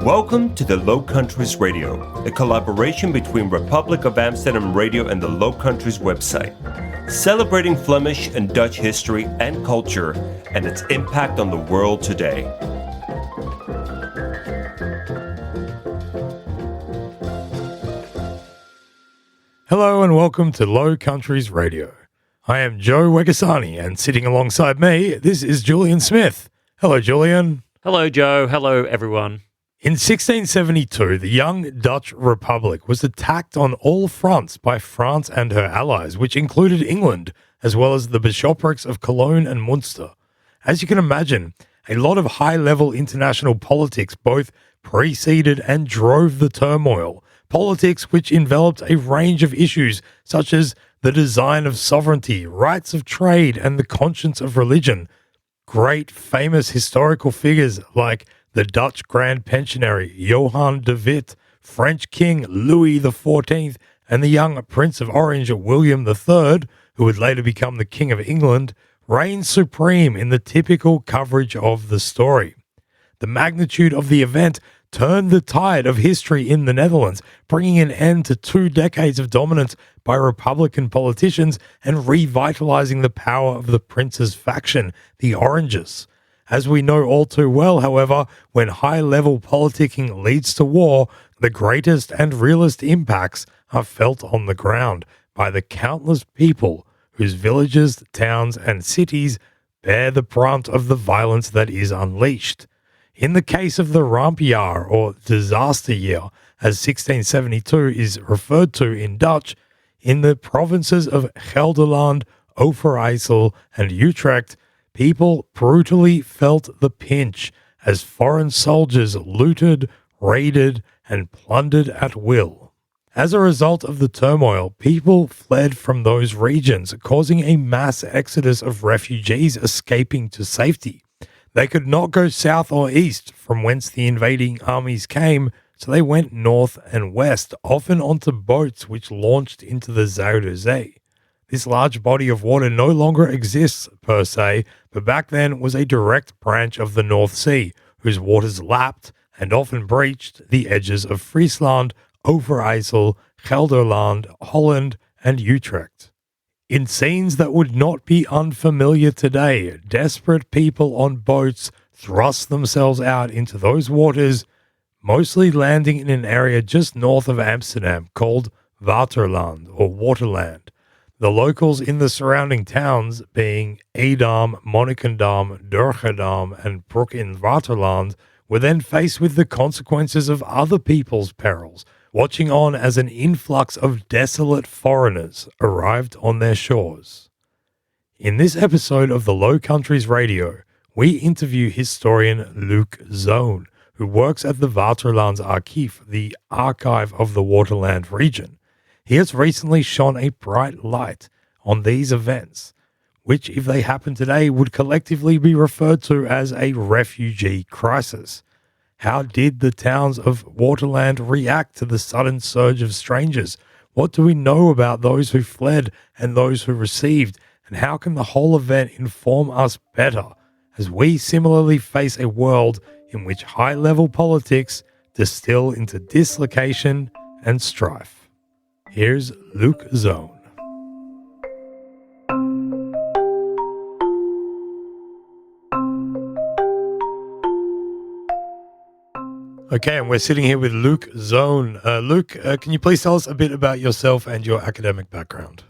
Welcome to the Low Countries Radio, a collaboration between Republic of Amsterdam Radio and the Low Countries website, celebrating Flemish and Dutch history and culture and its impact on the world today. Hello and welcome to Low Countries Radio. I am Joe Wegasani, and sitting alongside me, this is Julian Smith. Hello, Julian. Hello, Joe. Hello, everyone. In 1672, the young Dutch Republic was attacked on all fronts by France and her allies, which included England, as well as the bishoprics of Cologne and Münster. As you can imagine, a lot of high-level international politics both preceded and drove the turmoil. Politics which enveloped a range of issues such as the design of sovereignty, rights of trade, and the conscience of religion. Great famous historical figures like the Dutch Grand Pensionary Johan de Witt, French King Louis XIV, and the young Prince of Orange William III, who would later become the King of England, reigned supreme in the typical coverage of the story. The magnitude of the event turned the tide of history in the Netherlands, bringing an end to 2 decades of dominance by Republican politicians and revitalizing the power of the prince's faction, the Oranges. As we know all too well, however, when high-level politicking leads to war, the greatest and realest impacts are felt on the ground by the countless people whose villages, towns, and cities bear the brunt of the violence that is unleashed. In the case of the Rampjaar, or disaster year, as 1672 is referred to in Dutch, in the provinces of Gelderland, Overijssel, and Utrecht, people brutally felt the pinch as foreign soldiers looted, raided, and plundered at will. As a result of the turmoil, people fled from those regions, causing a mass exodus of refugees escaping to safety. They could not go south or east from whence the invading armies came, so they went north and west, often onto boats which launched into the Zuiderzee. This large body of water no longer exists per se, but back then was a direct branch of the North Sea, whose waters lapped and often breached the edges of Friesland, Overijssel, Gelderland, Holland, and Utrecht. In scenes that would not be unfamiliar today, desperate people on boats thrust themselves out into those waters, mostly landing in an area just north of Amsterdam called Waterland or Waterland. The locals in the surrounding towns, being Edam, Monnikendam, Durgedam, and Broek in Waterland, were then faced with the consequences of other people's perils, watching on as an influx of desolate foreigners arrived on their shores. In this episode of the Low Countries Radio, we interview historian Loek Zoon, who works at the Waterlands Archief, the archive of the Waterland region. He has recently shone a bright light on these events, which, if they happen today, would collectively be referred to as a refugee crisis. How did the towns of Waterland react to the sudden surge of strangers? What do we know about those who fled and those who received? And how can the whole event inform us better as we similarly face a world in which high-level politics distill into dislocation and strife? Here's Loek Zoon. Okay, and we're sitting here with Loek Zoon. Loek, can you please tell us a bit about yourself and your academic background?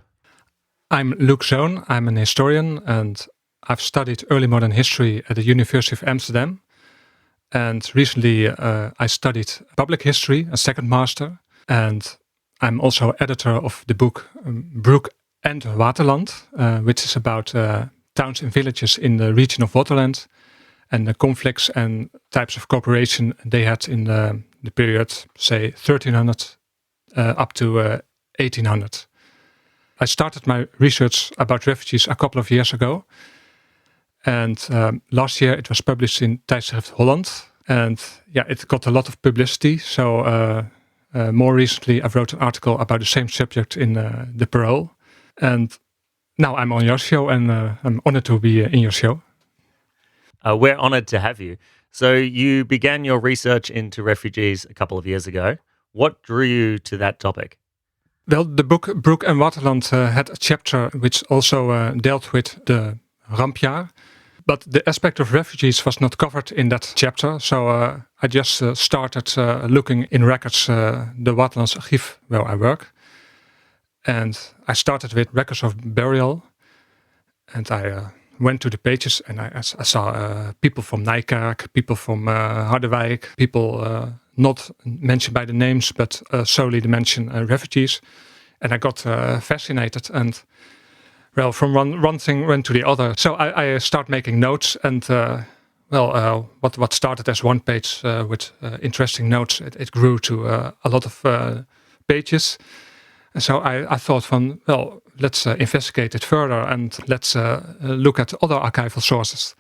I'm Loek Zoon. I'm an historian, and I've studied early modern history at the University of Amsterdam. And recently I studied public history, a second master, and I'm also editor of the book Broek and Waterland, which is about towns and villages in the region of Waterland and the conflicts and types of cooperation they had in the period, say, 1300 up to 1800. I started my research about refugees a couple of years ago, and last year it was published in Tijdschrift Holland, and it got a lot of publicity, so more recently, I wrote an article about the same subject in the Parool. And now I'm on your show, and I'm honored to be in your show. We're honored to have you. So you began your research into refugees a couple of years ago. What drew you to that topic? Well, the book Brook and Waterland had a chapter which also dealt with the Rampjaar. But the aspect of refugees was not covered in that chapter. So I just started looking in records, the Waterlands Archief where I work. And I started with records of burial. And I went to the pages and I saw people from Nijkerk, people from Harderwijk, people not mentioned by the names, but solely to mention refugees. And I got fascinated and, well, from one thing went to the other. So I start making notes and, what started as one page with interesting notes, it grew to a lot of pages. And so I thought from, well, let's investigate it further and let's look at other archival sources.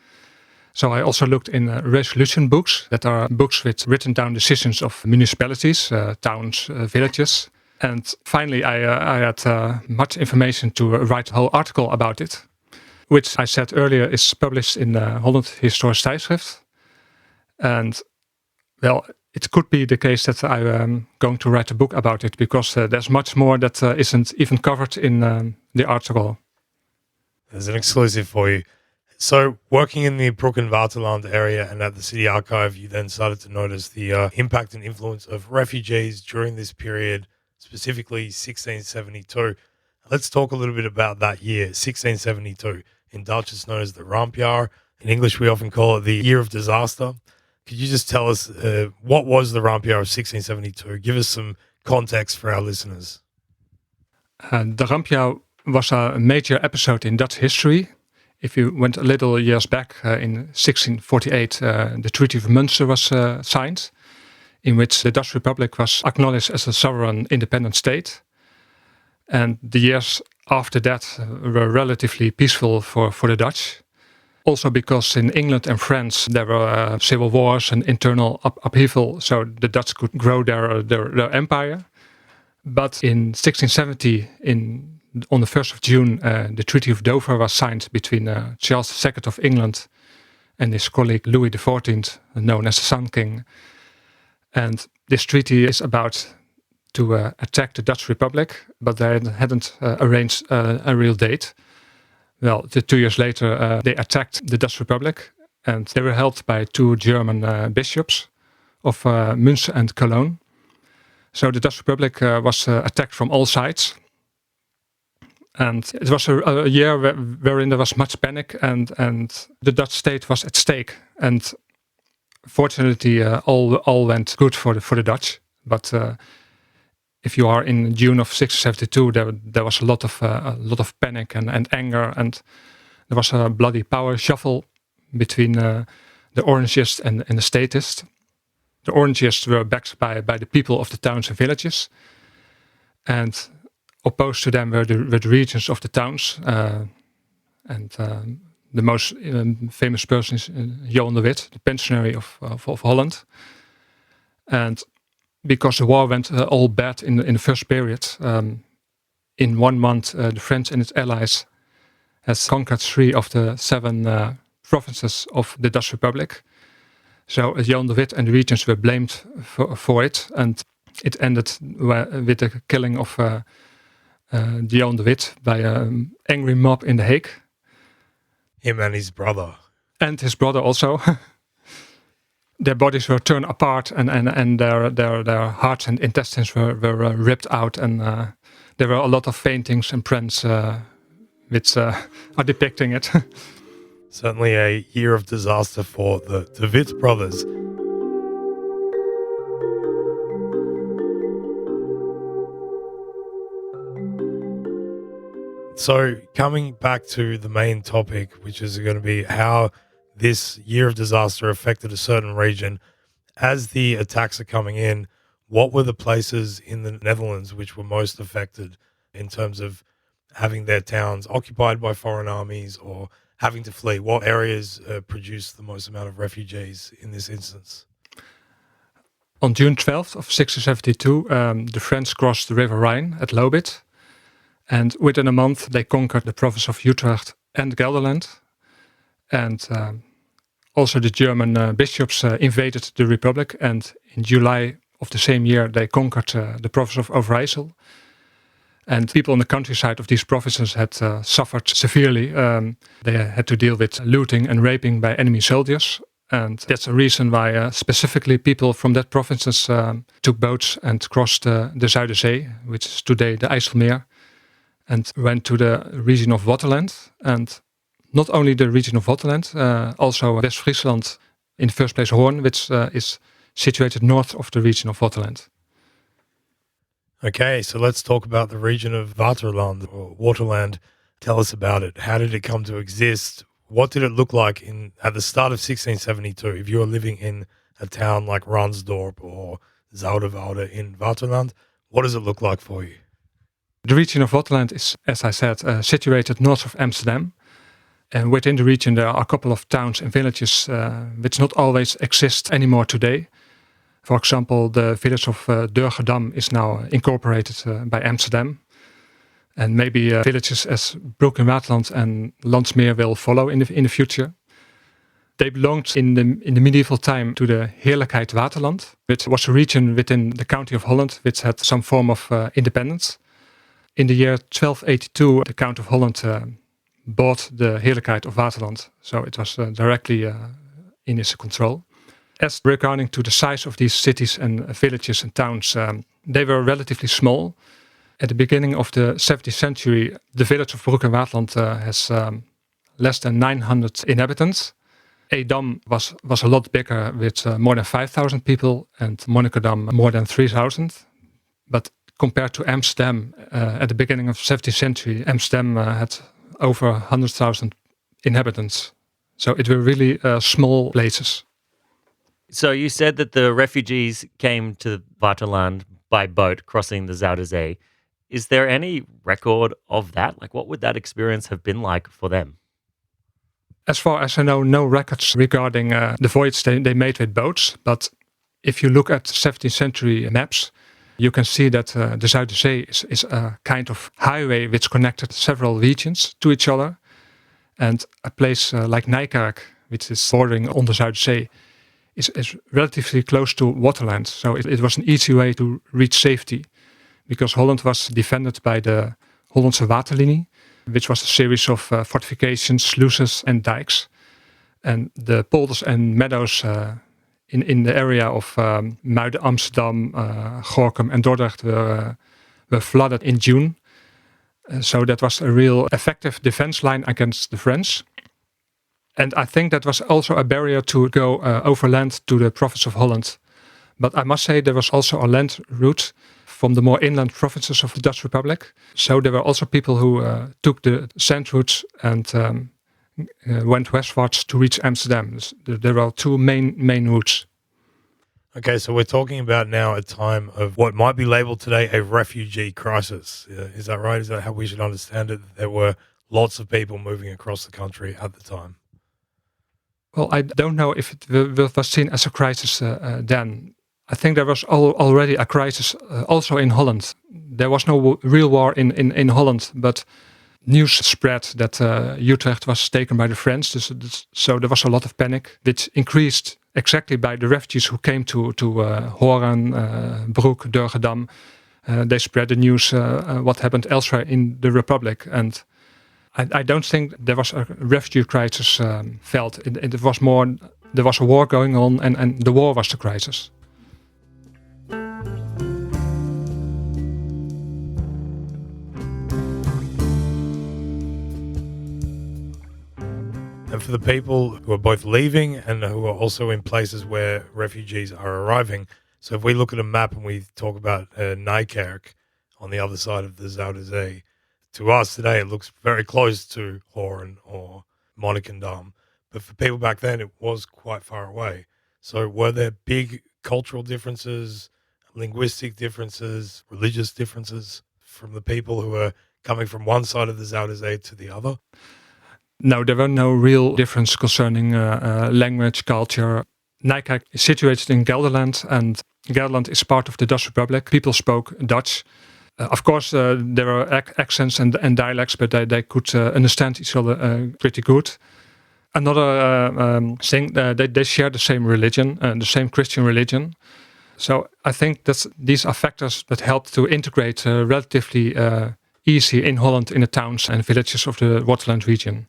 So I also looked in resolution books, that are books with written down decisions of municipalities, towns, villages. And finally, I had much information to write a whole article about it, which I said earlier is published in Holland Historisch Tijdschrift. And, well, it could be the case that I'm going to write a book about it because there's much more that isn't even covered in the article. There's an exclusive for you. So working in the Broek and Waterland area and at the City Archive, you then started to notice the impact and influence of refugees during this period, specifically 1672. Let's talk a little bit about that year, 1672. In Dutch, it's known as the Rampjaar. In English, we often call it the Year of Disaster. Could you just tell us what was the Rampjaar of 1672? Give us some context for our listeners. The Rampjaar was a major episode in Dutch history. If you went a little years back, in 1648, the Treaty of Münster was signed, in which the Dutch Republic was acknowledged as a sovereign independent state. And the years after that were relatively peaceful for the Dutch. Also because in England and France there were civil wars and internal upheaval, so the Dutch could grow their empire. But in 1670, on the 1st of June, the Treaty of Dover was signed between Charles II of England and his colleague Louis XIV, known as the Sun King. And this treaty is about to attack the Dutch Republic, but they hadn't arranged a real date. Well, 2 years later, they attacked the Dutch Republic, and they were held by two German bishops of Münster and Cologne. So the Dutch Republic was attacked from all sides. And it was a year wherein there was much panic and the Dutch state was at stake. And fortunately, all went good for the Dutch. But if you are in June of 1672, there was a lot of panic and anger, and there was a bloody power shuffle between the Orangists and the Statists. The Orangists were backed by the people of the towns and villages, and opposed to them were the regions of the towns. The most famous person is Johan de Witt, the pensionary of Holland. And because the war went all bad in the first period, in 1 month the French and its allies has conquered 3 of the 7 provinces of the Dutch Republic. So Johan de Witt and the regions were blamed for it, and it ended with the killing of Johan de Witt by an angry mob in The Hague. Him and his brother. And his brother also. Their bodies were torn apart, and their hearts and intestines were ripped out, and there were a lot of paintings and prints which are depicting it. Certainly a year of disaster for the Witt brothers. So coming back to the main topic, which is going to be how this year of disaster affected a certain region. As the attacks are coming in, what were the places in the Netherlands which were most affected in terms of having their towns occupied by foreign armies or having to flee? What areas produced the most amount of refugees in this instance? On June 12th of 1672, the French crossed the River Rhine at Lobith, and within a month they conquered the province of Utrecht and Gelderland. And Also, the German bishops invaded the Republic, and in July of the same year, they conquered the province of Overijssel. And people in the countryside of these provinces had suffered severely. They had to deal with looting and raping by enemy soldiers. And that's a reason why specifically people from that provinces took boats and crossed the Zuiderzee, which is today the IJsselmeer, and went to the region of Waterland. And not only the region of Waterland, also West-Friesland, in the first place Hoorn, which is situated north of the region of Waterland. Okay, so let's talk about the region of Waterland or Waterland. Tell us about it. How did it come to exist? What did it look like at the start of 1672? If you were living in a town like Ransdorp or Zuiderzee in Waterland, what does it look like for you? The region of Waterland is, as I said, situated north of Amsterdam. And within the region there are a couple of towns and villages which not always exist anymore today. For example, the village of Durgedam is now incorporated by Amsterdam. And maybe villages as Broek in Waterland and Landsmeer will follow in the future. They belonged in the medieval time to the Heerlijkheid Waterland, which was a region within the county of Holland which had some form of independence. In the year 1282, the Count of Holland bought the Heerlijkheid of Waterland, so it was directly in his control. As regarding to the size of these cities and villages and towns, they were relatively small. At the beginning of the 17th century, the village of Broek in Waterland has less than 900 inhabitants. Edam was a lot bigger with more than 5,000 people, and Monnikendam more than 3,000. But compared to Amsterdam, at the beginning of the 17th century, Amsterdam had over 100,000 inhabitants. So it were really small places. So you said that the refugees came to Waterland by boat, crossing the Zuiderzee. Is there any record of that? Like, what would that experience have been like for them? As far as I know, no records regarding the voyage they made with boats. But if you look at 17th century maps, you can see that the Zuiderzee is a kind of highway which connected several regions to each other. And a place like Nijkerk, which is bordering on the Zuiderzee, is relatively close to Waterland. So it was an easy way to reach safety, because Holland was defended by the Hollandse Waterlinie, which was a series of fortifications, sluices and dikes. And the polders and meadows in the area of Muiden, Amsterdam, Gorinchem and Dordrecht were flooded in June. So that was a real effective defense line against the French. And I think that was also a barrier to go overland to the province of Holland. But I must say there was also a land route from the more inland provinces of the Dutch Republic. So there were also people who took the sand routes and went westwards to reach Amsterdam. There were two main routes. Okay, so we're talking about now a time of what might be labeled today a refugee crisis. Is that right? Is that how we should understand it? There were lots of people moving across the country at the time. Well, I don't know if it was seen as a crisis then. I think there was already a crisis also in Holland. There was no real war in Holland, but news spread that Utrecht was taken by the French. So there was a lot of panic, which increased exactly by the refugees who came to Hoorn, Broek, Durgedam. They spread the news what happened elsewhere in the Republic. And I don't think there was a refugee crisis felt. It was more, there was a war going on and the war was the crisis. And for the people who are both leaving and who are also in places where refugees are arriving. So if we look at a map and we talk about Nijkerk on the other side of the Zuiderzee, to us today it looks very close to Hoorn or Monnikendam. But for people back then, it was quite far away. So were there big cultural differences, linguistic differences, religious differences from the people who were coming from one side of the Zuiderzee to the other? No, there were no real difference concerning language, culture. Nijkerk is situated in Gelderland, and Gelderland is part of the Dutch Republic. People spoke Dutch. Of course, there were accents and dialects, but they could understand each other pretty good. Another thing, they share the same religion, the same Christian religion. So I think that these are factors that help to integrate relatively easy in Holland in the towns and villages of the Waterland region.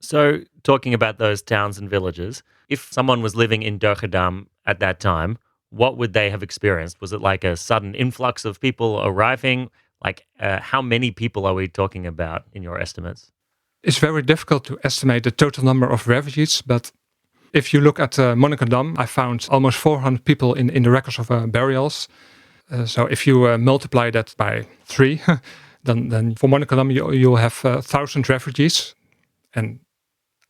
So, talking about those towns and villages, if someone was living in Durgedam at that time, what would they have experienced? Was it like a sudden influx of people arriving? Like, how many people are we talking about in your estimates? It's very difficult to estimate the total number of refugees, but if you look at Monnikendam, I found almost 400 people in the records of burials. So if you multiply that by 3, then for Monnikendam you'll have 1,000 refugees. And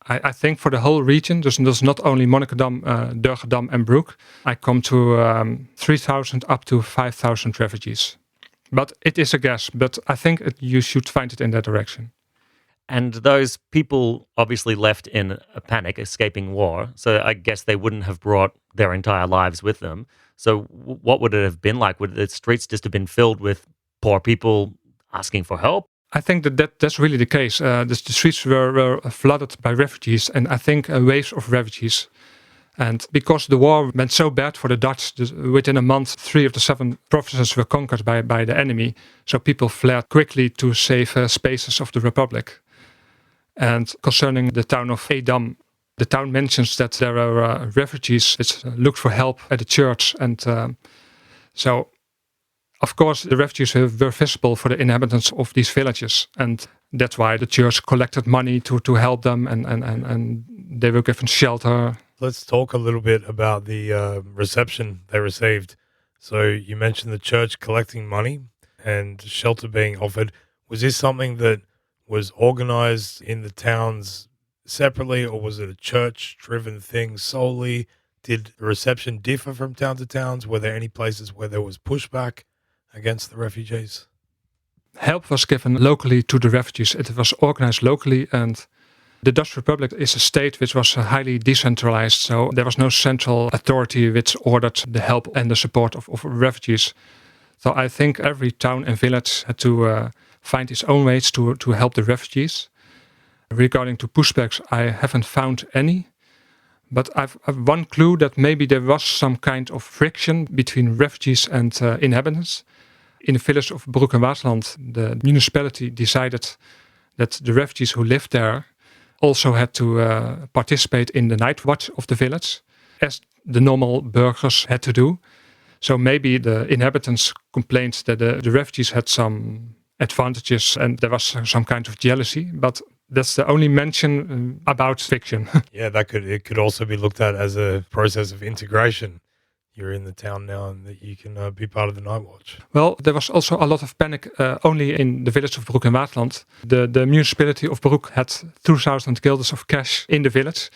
I think for the whole region, there's not only Monnikendam, Durgedam and Broek. I come to 3,000 up to 5,000 refugees. But it is a guess, but I think you should find it in that direction. And those people obviously left in a panic, escaping war. So I guess they wouldn't have brought their entire lives with them. So what would it have been like? Would the streets just have been filled with poor people asking for help? I think that's really the case. The streets were flooded by refugees, and I think waves of refugees. And because the war went so bad for the Dutch, within a month, 3 of the 7 provinces were conquered by the enemy. So people fled quickly to save spaces of the Republic. And concerning the town of Edam, the town mentions that there are refugees that looked for help at the church. And so, of course, the refugees were visible for the inhabitants of these villages. And that's why the church collected money to help them, and they were given shelter. Let's talk a little bit about the reception they received. So you mentioned the church collecting money and shelter being offered. Was this something that was organized in the towns separately, or was it a church-driven thing solely? Did the reception differ from town to towns? Were there any places where there was pushback against the refugees? Help was given locally to the refugees. It was organized locally, and the Dutch Republic is a state which was highly decentralized, so there was no central authority which ordered the help and the support of refugees. So I think every town and village had to find its own ways to help the refugees. Regarding to pushbacks, I haven't found any, but I've one clue that maybe there was some kind of friction between refugees and inhabitants. In the village of Broek and Waterland, the municipality decided that the refugees who lived there also had to participate in the night watch of the village, as the normal burghers had to do. So maybe the inhabitants complained that the refugees had some advantages and there was some kind of jealousy, but that's the only mention about fiction. Yeah, it could also be looked at as a process of integration. You're in the town now and that you can be part of the night watch. Well, there was also a lot of panic only in the village of Broek and Waterland. The municipality of Broek had 2,000 guilders of cash in the village.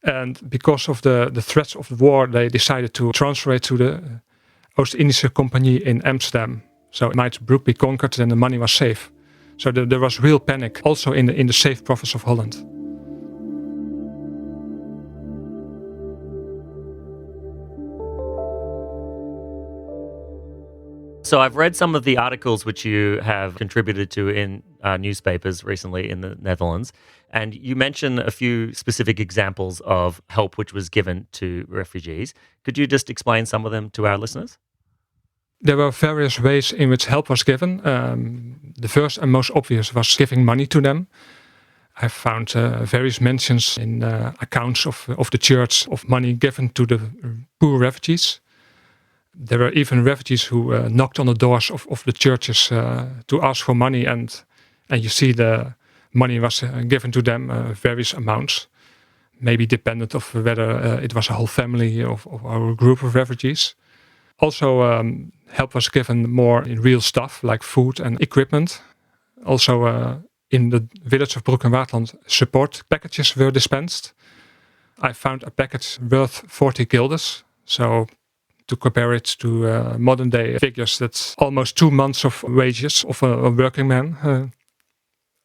And because of the threats of the war, they decided to transfer it to the Oost-Indische Compagnie in Amsterdam. So might Broek be conquered and the money was safe. So there was real panic also in the safe province of Holland. So I've read some of the articles which you have contributed to in newspapers recently in the Netherlands, and you mention a few specific examples of help which was given to refugees. Could you just explain some of them to our listeners? There were various ways in which help was given. The first and most obvious was giving money to them. I found various mentions in accounts of the church of money given to the poor refugees. There were even refugees who knocked on the doors of the churches to ask for money, and you see the money was given to them, various amounts, maybe dependent of whether it was a whole family or a group of refugees. Also, help was given more in real stuff like food and equipment. Also, in the village of Broek and Waterland, support packages were dispensed. I found a package worth 40 guilders, so to compare it to modern day figures, that's almost 2 months of wages of a working man.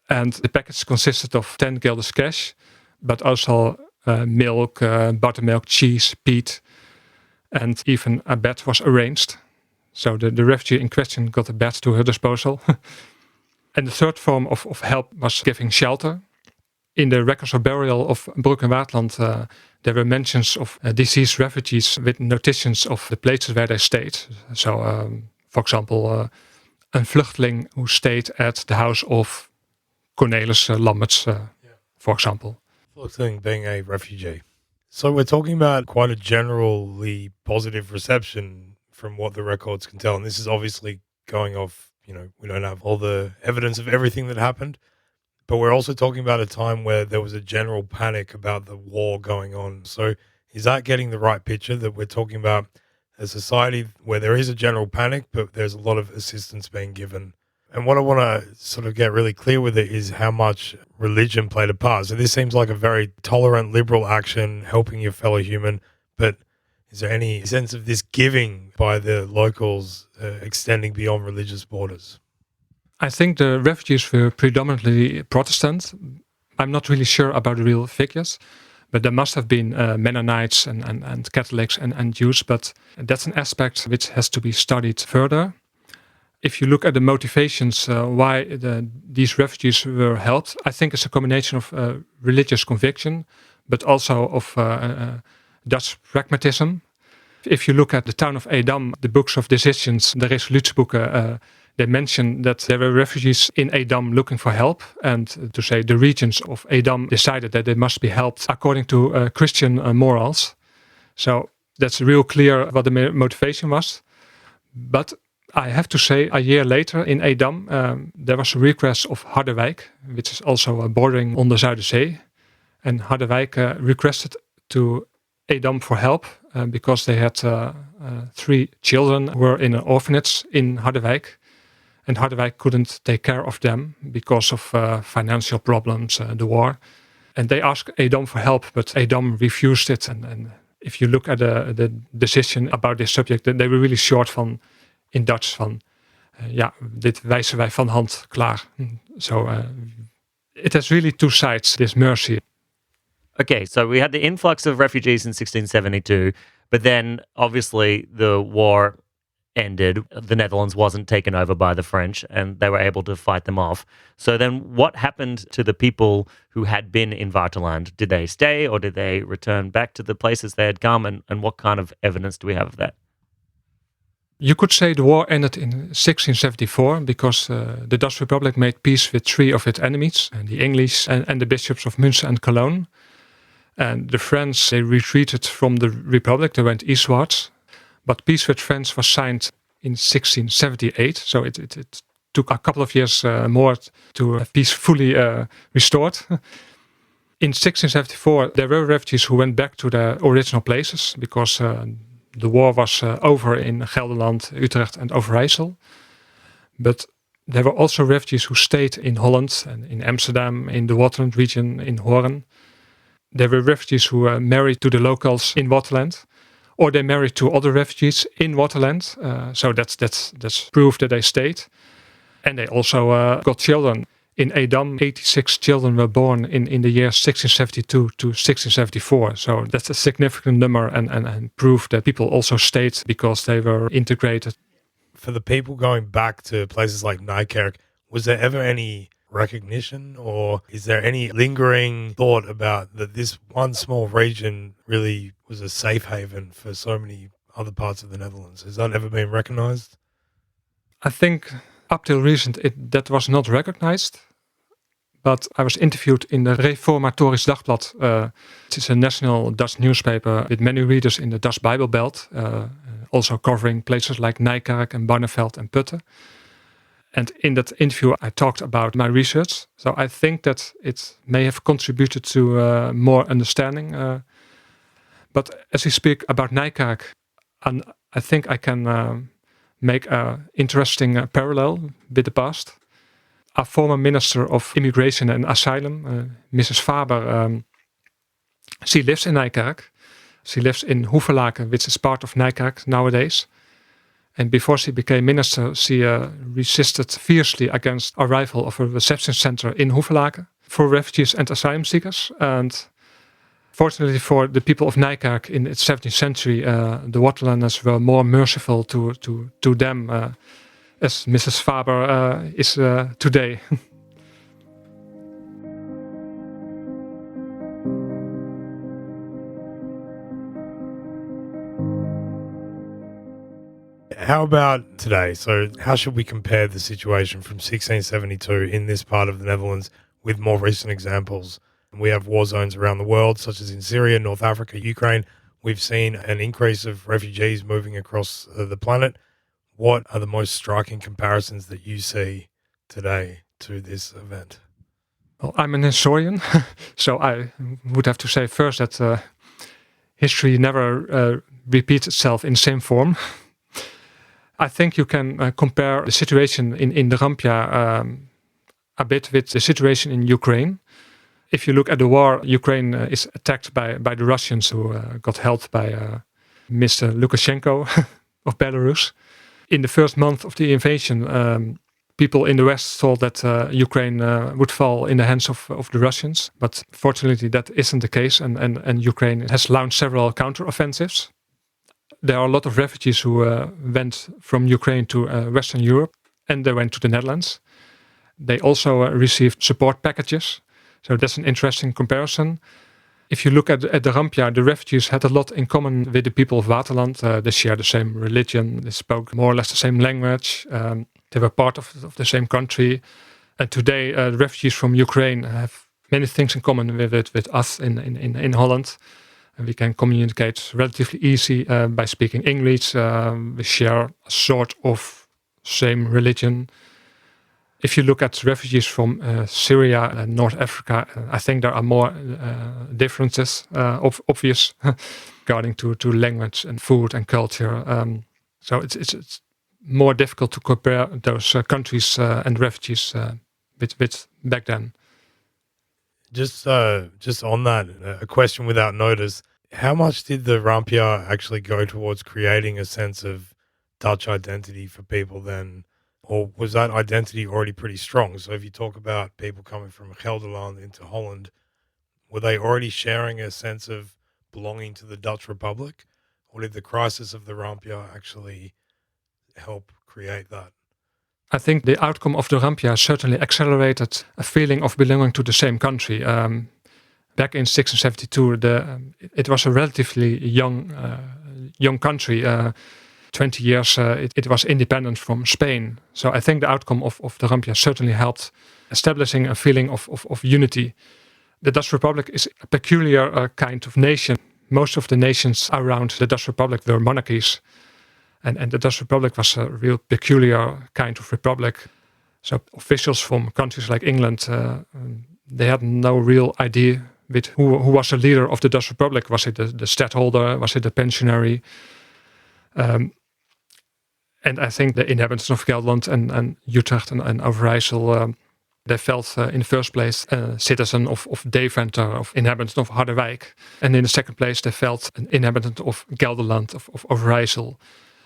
And the package consisted of 10 guilders cash, but also milk, buttermilk, cheese, peat, and even a bed was arranged. So the refugee in question got a bed to her disposal. And the third form of help was giving shelter. In the records of burial of Broek and Waterland, there were mentions of deceased refugees with notitions of the places where they stayed. So, for example, een vluchteling who stayed at the house of Cornelis Lammerts, for example. Thing being a refugee. So we're talking about quite a generally positive reception from what the records can tell. And this is obviously going off, we don't have all the evidence of everything that happened, but we're also talking about a time where there was a general panic about the war going on. So is that getting the right picture, that we're talking about a society where there is a general panic, but there's a lot of assistance being given? And what I want to sort of get really clear with it is how much religion played a part. So this seems like a very tolerant, liberal action, helping your fellow human. But is there any sense of this giving by the locals extending beyond religious borders? I think the refugees were predominantly Protestant. I'm not really sure about the real figures, but there must have been Mennonites and Catholics and Jews. But that's an aspect which has to be studied further. If you look at the motivations why these refugees were helped, I think it's a combination of religious conviction, but also of Dutch pragmatism. If you look at the town of Edam, the books of decisions, the resolutieboeken, they mention that there were refugees in Edam looking for help, and to say the regions of Edam decided that they must be helped according to Christian morals. So that's real clear what the motivation was. But I have to say, a year later in Edam, there was a request of Harderwijk, which is also bordering on the Zuiderzee. And Harderwijk requested to Edam for help because they had 3 children who were in an orphanage in Harderwijk. And Harderwijk couldn't take care of them because of financial problems, the war. And they asked Edam for help, but Edam refused it. And if you look at the decision about this subject, they were really short van, in Dutch van, dit wijzen wij van hand klaar. So it has really 2 sides, this mercy. Okay, so we had the influx of refugees in 1672, but then obviously the war ended. The Netherlands wasn't taken over by the French and they were able to fight them off. So then what happened to the people who had been in Waterland? Did they stay or did they return back to the places they had come? And what kind of evidence do we have of that? You could say the war ended in 1674 because the Dutch Republic made peace with 3 of its enemies, the English and the bishops of Münster and Cologne. And the French, they retreated from the Republic, they went eastwards. But peace with France was signed in 1678, so it took a couple of years more to have peace fully restored. In 1674, there were refugees who went back to their original places because the war was over in Gelderland, Utrecht and Overijssel. But there were also refugees who stayed in Holland and in Amsterdam, in the Waterland region, in Hoorn. There were refugees who were married to the locals in Waterland, or they married to other refugees in Waterland. So that's proof that they stayed. And they also got children. In Edam, 86 children were born in the years 1672 to 1674. So that's a significant number and proof that people also stayed because they were integrated. For the people going back to places like Nijkerk, was there ever any recognition, or is there any lingering thought about that this one small region really was a safe haven for so many other parts of the Netherlands? Has that ever been recognized? I think up till recent that was not recognized. But I was interviewed in the Reformatorisch Dagblad. It is a national Dutch newspaper with many readers in the Dutch Bible Belt, also covering places like Nijkerk and Barneveld and Putten. And in that interview, I talked about my research. So I think that it may have contributed to more understanding. But as we speak about Nijkerk, I think I can make an interesting parallel with the past. Our former Minister of Immigration and Asylum, Mrs. Faber, she lives in Nijkerk. She lives in Hoevelaken, which is part of Nijkerk nowadays. And before she became minister, she resisted fiercely against arrival of a reception center in Hoevelaken for refugees and asylum seekers. And fortunately for the people of Nijkerk in the 17th century, the Waterlanders were more merciful to them, as Mrs. Faber is today. How about today? So how should we compare the situation from 1672 in this part of the Netherlands with more recent examples? We have war zones around the world, such as in Syria, North Africa, Ukraine. We've seen an increase of refugees moving across the planet. What are the most striking comparisons that you see today to this event? Well, I'm an historian, so I would have to say first that history never repeats itself in the same form. I think you can compare the situation in the Rampjaar a bit with the situation in Ukraine. If you look at the war, Ukraine is attacked by the Russians who got helped by Mr. Lukashenko of Belarus. In the first month of the invasion, people in the West thought that Ukraine would fall in the hands of the Russians. But fortunately, that isn't the case, and Ukraine has launched several counteroffensives. There are a lot of refugees who went from Ukraine to Western Europe, and they went to the Netherlands. They also received support packages. So that's an interesting comparison. If you look at the Rampjaar, the refugees had a lot in common with the people of Waterland. They share the same religion. They spoke more or less the same language. They were part of the same country. And today, the refugees from Ukraine have many things in common with us in Holland. And we can communicate relatively easy by speaking English. We share a sort of same religion. If you look at refugees from Syria and North Africa, I think there are more differences, obvious, regarding to language and food and culture. So it's more difficult to compare those countries and refugees with back then. Just on that, a question without notice. How much did the Rampjaar actually go towards creating a sense of Dutch identity for people then? Or was that identity already pretty strong? So if you talk about people coming from Gelderland into Holland, were they already sharing a sense of belonging to the Dutch Republic? Or did the crisis of the Rampjaar actually help create that? I think the outcome of the Rampjaar certainly accelerated a feeling of belonging to the same country. Back in 1672, it was a relatively young country. 20 years it was independent from Spain. So I think the outcome of the Rampjaar certainly helped establishing a feeling of unity. The Dutch Republic is a peculiar kind of nation. Most of the nations around the Dutch Republic were monarchies. And the Dutch Republic was a real peculiar kind of republic. So officials from countries like England, they had no real idea with who was the leader of the Dutch Republic. Was it the stadtholder? Was it the pensionary? And I think the inhabitants of Gelderland and Utrecht and Overijssel, they felt in the first place a citizen of Deventer, of inhabitant of Harderwijk. And in the second place, they felt an inhabitant of Gelderland, of Overijssel.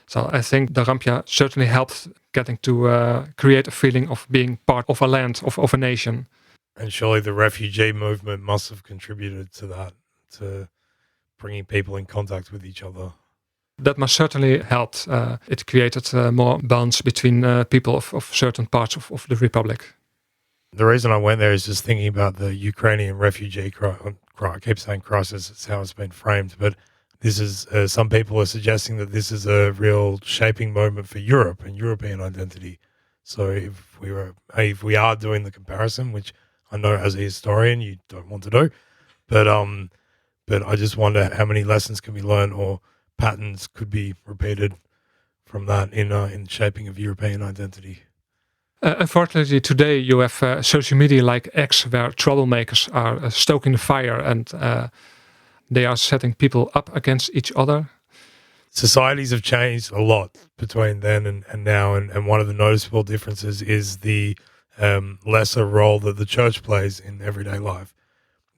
So I think the Rampjaar certainly helped getting to create a feeling of being part of a land, of a nation. And surely the refugee movement must have contributed to that, to bringing people in contact with each other. That must certainly helped. It created more bonds between people of certain parts of the Republic. The reason I went there is just thinking about the Ukrainian refugee I keep saying crisis, it's how it's been framed, but this is, some people are suggesting that this is a real shaping moment for Europe and European identity. So if we are doing the comparison, which I know as a historian you don't want to do, but I just wonder how many lessons can we learn or patterns could be repeated from that in shaping of European identity. Unfortunately, today you have social media like X, where troublemakers are stoking the fire and they are setting people up against each other. Societies have changed a lot between then and now, and one of the noticeable differences is the lesser role that the church plays in everyday life.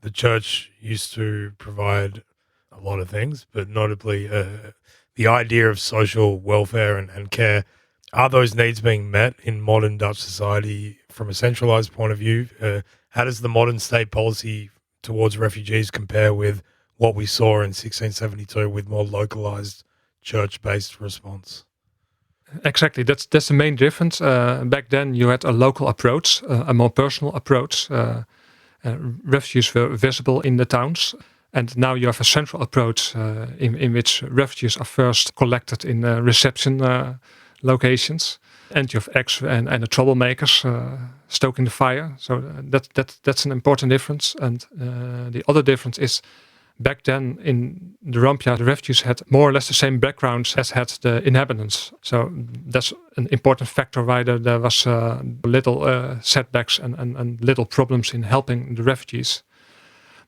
The church used to provide a lot of things, but notably the idea of social welfare and care. Are those needs being met in modern Dutch society from a centralized point of view? How does the modern state policy towards refugees compare with what we saw in 1672 with more localized church-based response? Exactly, that's the main difference. Back then you had a local approach, a more personal approach. Refugees were visible in the towns. And now you have a central approach in which refugees are first collected in reception locations. And you have X and the troublemakers stoking the fire. So that's an important difference. And the other difference is back then in the Rampjaar, the refugees had more or less the same backgrounds as had the inhabitants. So that's an important factor why there was little setbacks and little problems in helping the refugees.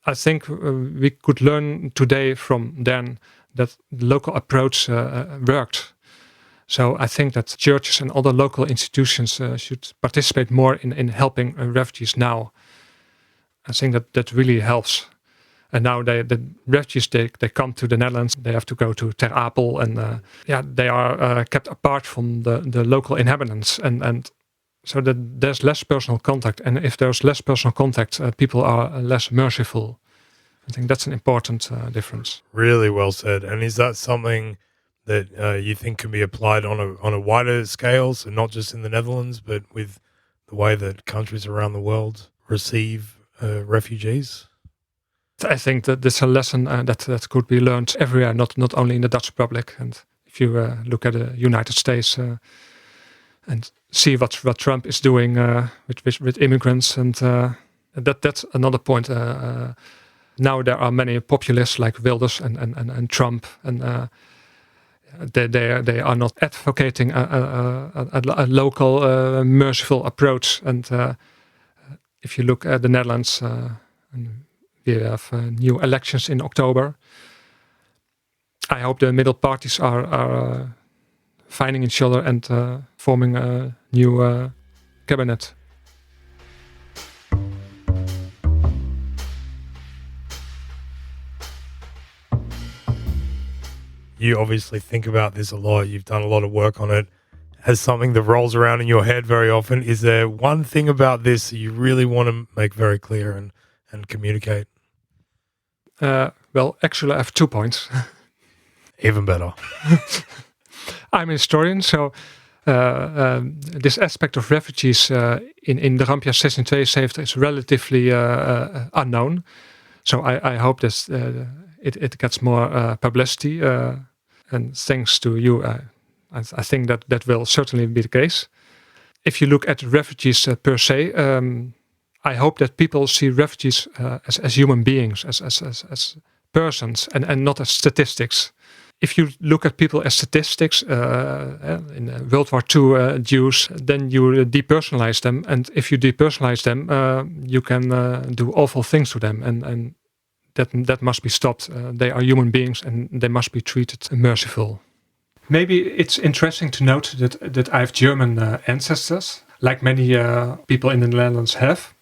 I think we could learn today from then that the local approach worked. So I think that churches and other local institutions should participate more in helping refugees now. I think that really helps. And now the refugees, they come to the Netherlands, they have to go to Ter Apel and they are kept apart from the local inhabitants. And so that there's less personal contact. And if there's less personal contact, people are less merciful. I think that's an important difference. Really well said. And is that something that you think can be applied on a wider scale, so not just in the Netherlands, but with the way that countries around the world receive refugees? I think that this is a lesson that could be learned everywhere, not only in the Dutch Republic. And if you look at the United States and see what Trump is doing with immigrants, and that's another point. Now there are many populists like Wilders and Trump, and they are not advocating a local merciful approach. And if you look at the Netherlands, we have new elections in October. I hope the middle parties are finding each other and forming a new cabinet. You obviously think about this a lot. You've done a lot of work on it. As something that rolls around in your head very often, is there one thing about this that you really want to make very clear and communicate? Well, actually, I have 2 points. Even better. I'm a historian, so this aspect of refugees in the Rampjaar 1672 is relatively unknown. So I hope that it gets more publicity, and thanks to you, I think that will certainly be the case. If you look at refugees per se, I hope that people see refugees as human beings, as persons, and not as statistics. If you look at people as statistics in World War II Jews, then you depersonalize them. And if you depersonalize them, you can do awful things to them. And that must be stopped. They are human beings and they must be treated merciful. Maybe it's interesting to note that I have German ancestors, like many people in the Netherlands have.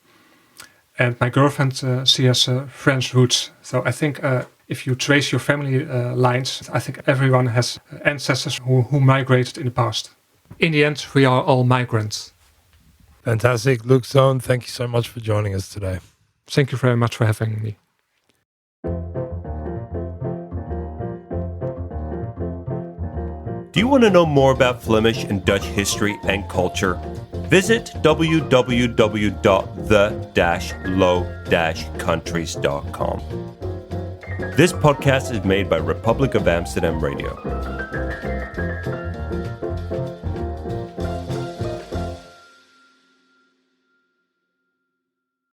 And my girlfriend, she has French roots. So I think if you trace your family lines, I think everyone has ancestors who migrated in the past. In the end, we are all migrants. Fantastic. Loek Zoon, thank you so much for joining us today. Thank you very much for having me. Do you want to know more about Flemish and Dutch history and culture? Visit www.the-low-countries.com. This podcast is made by Republic of Amsterdam Radio.